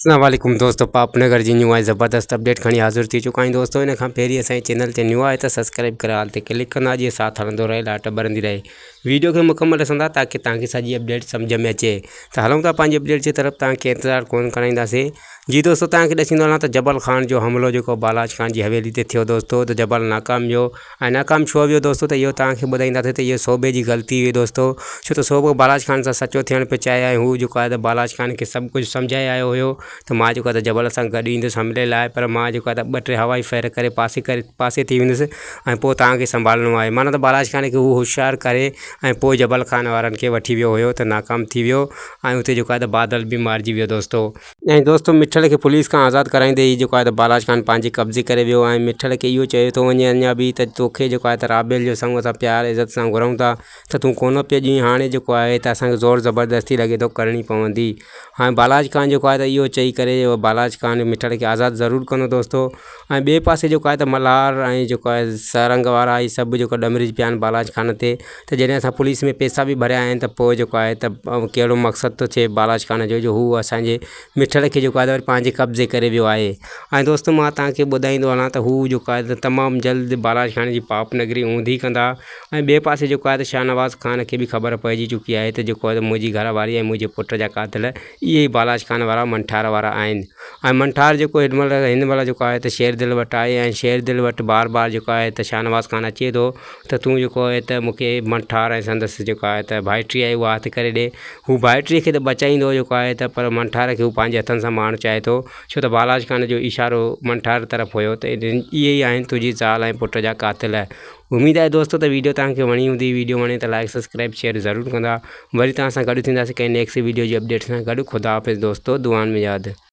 अस्सलाम वालेकुम दोस्तों, पापनगर जी न्यू आहे ज़बरदस्त अपडेट खणी हाज़िर थी चुका आहियूं दोस्तों। इन खां पहिरीं असांजे चैनल ते न्यू आहे त सब्सक्राइब करे हाल ते क्लिक कंदा जीअं साथ हलंदो रहे, लाइट ॿरंदी रहे। वीडियो खे मुकमल ॾिसंदा ताकि तव्हांखे सॼी अपडेट सम्झ में अचे। त हलूं था पंहिंजी अपडेट जी तरफ़, तव्हांखे इंतज़ारु कोन कराईंदासीं। जी दोस्तों, तव्हांखे ॾिसंदो वञा त जबल ख़ान जो हमलो जेको बालाज ख़ान जी हवेली ते थियो दोस्तों, त जबल नाकाम वियो। ऐं नाकाम छो वियो दोस्तों, त इहो तव्हांखे ॿुधाईंदासीं त इहो सोबे जी ग़लती हुई दोस्तों। छो त सोबो बालाज ख़ान सां सचो थियणु पियो चाहे ऐं हू जेको आहे त बालाज ख़ान खे सभु कुझु सम्झाए आयो हुयो त मां जेको आहे त जबल सां गॾु ईंदुसि हमले लाइ, पर मां जेको आहे त 2-3 हवाई फेर करे पासे थी वेंदुसि ऐं पोइ तव्हांखे संभालणो आहे। माना त बालाज ख़ान खे हू होशियारु करे ऐं पोइ जबल ख़ान वारनि खे वठी वियो हुयो त नाकाम थी वियो ऐं उते जेको आहे त बादल बि मारिजी वियो दोस्तों। ऐं दोस्तों, मिठल खे पुलिस खां आज़ादु कराईंदे ई जेको आहे त बालाज ख़ान पंहिंजे कब्ज़े करे वियो ऐं मिठल खे इहो चयो थो वञे अञा बि त तोखे जेको आहे त राबेल जो संग असां प्यार इज़त सां घुरूं था त तूं कोन पियो ॾींहुं, हाणे जेको आहे त असांखे ज़ोर ज़बरदस्ती लॻे थो करणी पवंदी। हाणे बालाज ख़ान जेको आहे त इहो चई करे बालाज ख़ान मिठल खे आज़ादु ज़रूरु कंदो दोस्तों। ऐं ॿिए पासे जेको आहे त मल्हार ऐं जेको आहे सारंग वारा ई सभु जेको डमरिज पिया आहिनि बालाज ख़ान ते, त जॾहिं असां पुलिस में पैसा बि भरिया आहिनि त पोइ जेको आहे त कहिड़ो मक़सदु थो थिए बालाज ख़ान जो हू असांजे मिठल खे जेको आहे त वरी पंहिंजे कब्ज़े करे वियो आहे। ऐं दोस्तों, मां तव्हांखे ॿुधाईंदो वञा त हू जेको आहे त तमामु जल्द बालाज ख़ान जी पापनगरी ऊंधी कंदा। ऐं ॿिए पासे जेको आहे त शाहनवाज़ ख़ान खे बि ख़बर पइजी चुकी आहे त जेको आहे त मुंहिंजी घरवारी ऐं मुंहिंजे पुट जा क़ातिल इहे ई बालाज ख़ान वारा मंठार वारा आहिनि। ऐं मंठार जेको हिन महिल जेको आहे त शेर दिल वटि आहे ऐं शेर दिल वटि बार बार जेको आहे त शाहनवाज़ ख़ान अचे थो त तूं जेको आहे त मूंखे मंठार ऐं संदसि जेको आहे त भाइटी आहे उहा हथु करे ॾे। हू भाइटीअ खे त बचाईंदो जेको आहे त पर मंठार खे हू पंहिंजे हथनि सां मारणु चाहे थो, छो त बालाज ख़ान जो इशारो मंठार तरफ़ हुयो त इहे ई आहिनि तुंहिंजी ज़ाल ऐं पुट जा क़ातिल। उमेद आहे दोस्तों त वीडियो तव्हांखे वणी हूंदी। वीडियो वणे त लाइक सब्सक्राइब शेयर ज़रूरु कंदा। वरी तव्हां सां गॾु थींदासीं कंहिं नेक्स्ट वीडियो जी अपडेट सां गॾु। ख़ुदा हाफ़िज़ दोस्तों, दुआनि में यादि।